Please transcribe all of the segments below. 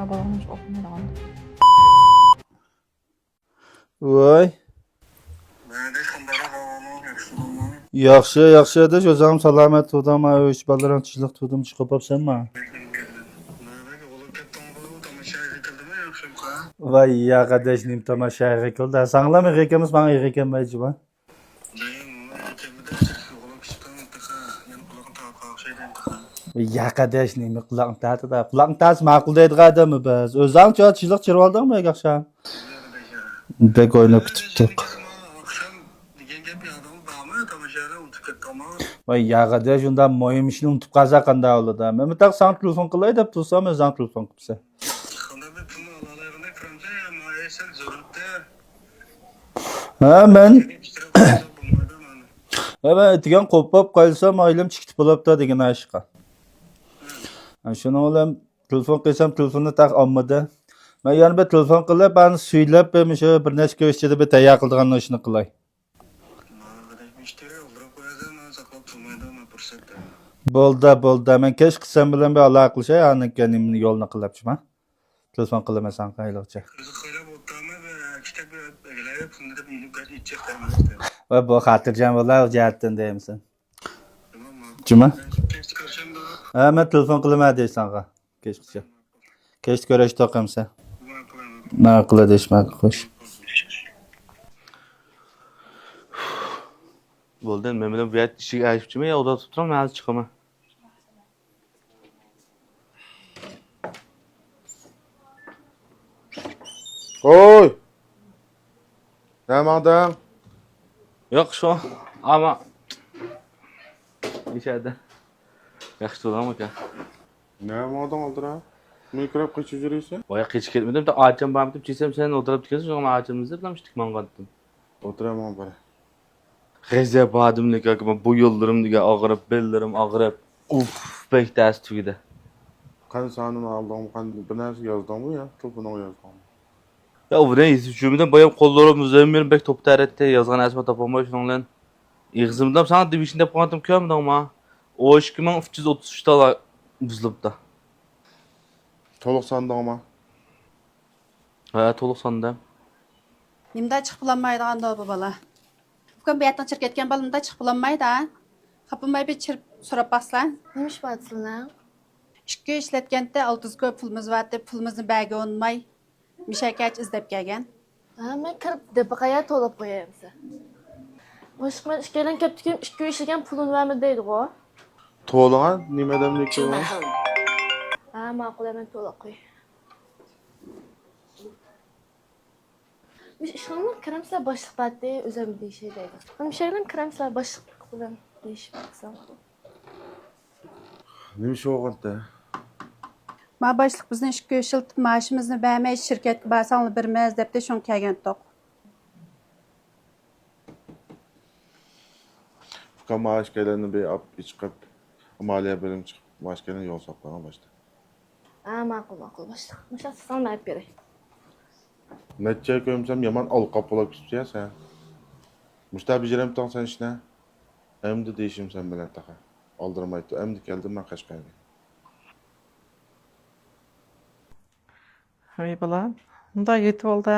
Abalımız oxumaydigan. Voy. Yaxshi, yaxshi edi. O'zim salomat tudim, uch balaram tinchlik tudim, chiqib qopsanmi? Voy, ya qadashnim tomoshaga keldi. Sanglam ekanmiz, men ekanmayman. Ya qadashnim qulog'im tatida. Qulog'im tas ma'qul deydigan odammi biz? O'zing tinchlik chirib oldingmi yaxshi? Bek o'ynab kutibdik. Voy, yag'ida shundan muhim ishni unutib qolsa qanday bo'ladi? Men bitta san telefon qilay deb tursam, o'zing telefon qilsa. Ha, men degan qo'pib qolsam, oilam chiqib bo'libdi degan ashqa. Shuni o'ylam telefon qilsam, telefonni taq olmadi. Men yana bir telefon qilib, bani suylab, o'sha bir nechta ichida bir tayyor qilgan ishni qilay. Bo'ldi. Men kech qilsam bilan bir aloqa qilshay, aniqani yo'lni qilibchiman. Telefon qilmasan qayliqcha. Va bu xotirjam bo'lar jihatdan deymisan. Juma? Ha, men telefon qilaman deysanqa. Kechgacha. Kech ko'rish to'qimsa. Nima qiladi ishmak xo'sh. Bo'ldi, men bilan bu yerda ishga aytibchiman, yo, o'da turib men hozir chiqaman. Oy! Nemadan? Yo'q, shu. Ama ishada. Yaxshi to'g'rimi aka? Nemadan oldira? Mikrop qochib yuraysan? Voy, kech ketmadim. Ocham borib deb chesam, sen o'tirib ketsan, so'ng ochimizda bilan ishtikman qotdim. O'tiraman bari. G'azab bodimlik aka, bu yo'llarim degan og'rib, bellarim og'rib. Uf, bektas tugida. Qani sanini aldım, qani bir narsa yozdingmi yo? Telefona yozdingmi? Ya bu ne? Şubidan bayam qo'llarim uzaymirim, bek to'p taratdi, yozgan asma topolmay shundan. Ig'zimdan sana division deb qo'ydim ko'mdingmi? O 2333 tala buzilibdi. To'liq sandingmi? Ha, to'liq sonda. Nimda chiqib bulanmaydigan da bu bola. Bugun bu yerdan chiqib ketgan bolamda chiqib bulanmaydi. Qapimay bir chirib so'rab baqsan. Nima ish bo'lasizlar? Ishga ishlatganda 600 ko'p pulimiz bor deb pulimizni baga olmay mishakach izlab kelgan. Ha, men kirib depaqaya to'lab qo'yayapsiz. Boshqa ishkalan ketdim, ishga ishlagan pulini vermi deydi-ku. To'liq nimadan lekin? Ha, ma'qul, men to'lab qo'y. Biz ishxonada kiramsizlar boshliq batda o'zim deyshi deydi. Men ishlayman kiramsizlar boshliq bilan deyishib qilsam. Nima ish o'g'irda? Ma boshliq bizni ishga ishiltib maoshimizni bermay shirkatga borsanlar bermaymiz debdi shun kelgandik. Faqat maaşlarını bir ap chiqib, moliya bo'lim chiqib, maaşlarni yo'l soqlagan boshda. Ha, ma'qul boshliq. Musha sizdan aytib beray. Necha ko'msam yomon olqab bo'lib ketibsan. Mushta bijiram tong sen ishni. Endi deyishim sen bilan taqa. Oldirmaydi. Endi keldim men Qashqarga. Hey balam, bunda yetib oldi.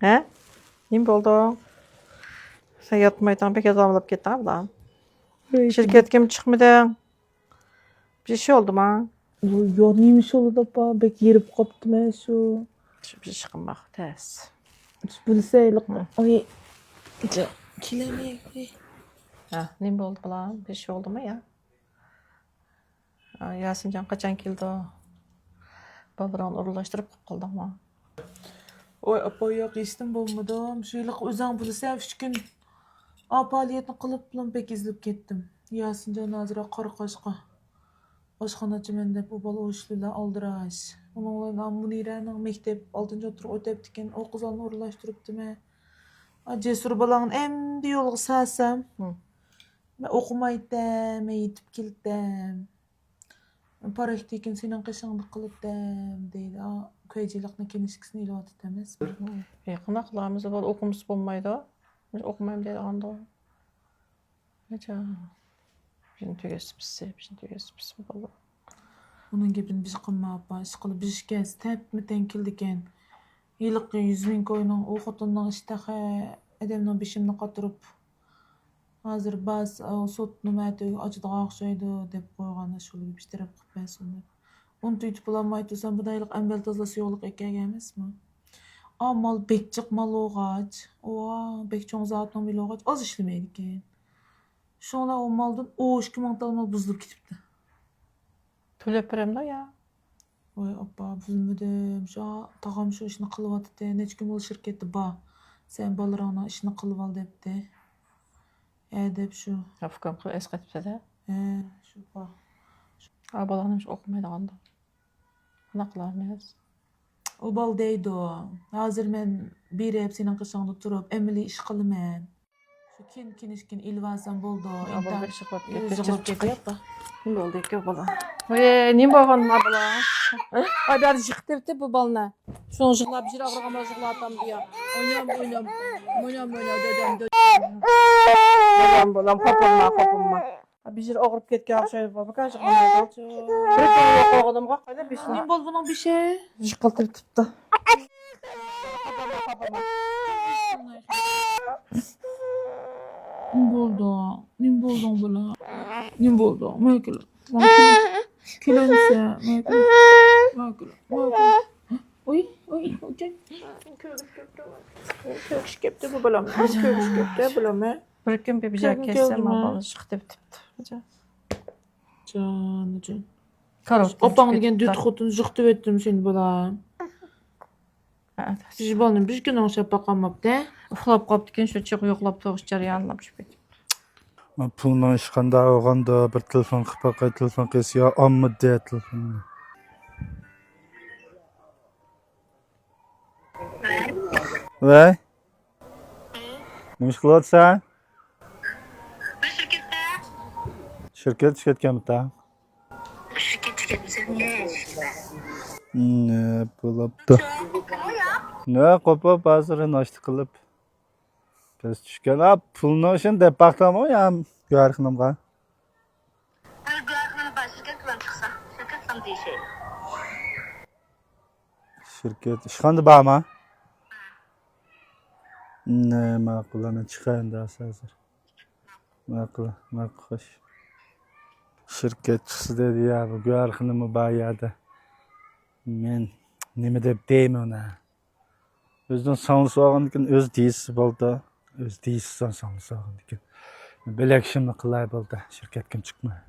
He? Nim bo'ldi? Sen yatmaydan pek azamlab ketding balam. Şirketga mi chiqmading? Bir şey oldu mu? Yo, neymiş oldu da bek yerip koptum şu. Bir şey çıkmak tez. Bilseylik. Ay. Kilemek. Ha, nim oldu balam? Bir şey oldu mu ya? Yasincan kaçan keldi o? Babaran uğurlaştırıp kaldım mı? Oy apa yok istim bulmadım. Şöyle özden bilsem 3 gün apaliyetini kılıp bilan pek izlep kettim. Yasincan azra qarqashqa. Oshxonachi menda bu bola o'shlilar aldirash. Uning o'g'li Muniraning maktab 6-chi o'tirib o'tibdikan, o qizlarni uğurlaştırıpdimi? Cesur balangni endi yo'lga salsam. Men o'qimaydim, men yetib keldim. Paraktekin senin qishingni qilibdim deydi. Ko'ychilikni kenishkisini ilovatib emas. Qana qilamiz bu o'qimiz bo'lmaydi. Men o'qimayman deydi anda. Necha? Bizim tügesipsi, bizim tügesipsi bolu. Bunun gibi bir şey kılma, iş kılıp bir şey kes, tepmi tenkildiken. Yıllık 100.000 koyunun o xotundan işte edemden bişimni qatırıp hazır bas o sot nümäti acıda akşaydı dep koyğana şol bir taraf qıpasın. Onu tuytup bulamay tusan bu daylık ambel tazlası yolluk ekeg emasmi? Mal bekçik mal oğaç. Oa bek çoğun zatın bir oğaç az işlemeydi eken. Şoňla o maldan o 2 mingtal mal buzulup gitipdi. Tülep berem da ya. Oy appa bilmedim. Tağam şu işini kılıp atdı. Neç gün bol şirketde ba. Sen balarana işini kılıp al depdi. Dep şu. Afgan kı esqetipse de. Şu ba. Abalanmış okumaydığanda. Ana kılarmıyız. O bal deydi o. Hazır men bir hep senin kışağında turup emili iş kılımen. Şu kin işkin ilvasan boldu. Abla bir şıklat Jıgılıp gidiyor da. Ne oldu ki bala? Oye, nim bolğan abla? Ay bari jıqtepti bu balna. Şonu jıqlap jir ağrıgama jıqlatam diye. Oynam. Dödem. Bolam kopulma. Bir jir ağrıp ketken akşay baba kaç jıqlamaydı. Bir kere qoğudum qaqayda bir Ne bol bunun bir şey? jıqıltırıp tuttu. Ne boldu bula? Ne boldu? Mekil. Kilonsa. Mekil. Oy. Köküş kepti bu bulam. Bir gün bir bize kessem abla jıqtepti. Can. Karot. Opağın degen düt xotun jıqtı etdim seni bula. Siz balın bir gün oşap bakamapdı. Uxlap qapdyken şu çıq yoqlap toğuş jaryanlap şüpet. Puldan işganda oğanda bir telefon qıpaqay telefon qesiya amma de telefon. Vay. Nima ish qilyapsan? Şirket ketganmi ta? Ne bo'libdi? Ne qopib hozir noshta qilib. Biz tushgan. Pulni o'shan deb paxtami ham guarxinimga. Şirket ishxonada bormi? Nima qilaman chiqayin hozir. Nima xo'sh. Şirket chiqsa dedi ya bu guarxinimi bayadi. Men nima deb deyman ona. Özden sağlık sağlıkın öz deyisi boldu. Öz deyisi sağlık sağlıkın. Belek şimdi qılay boldu. Şirket kim çıkma.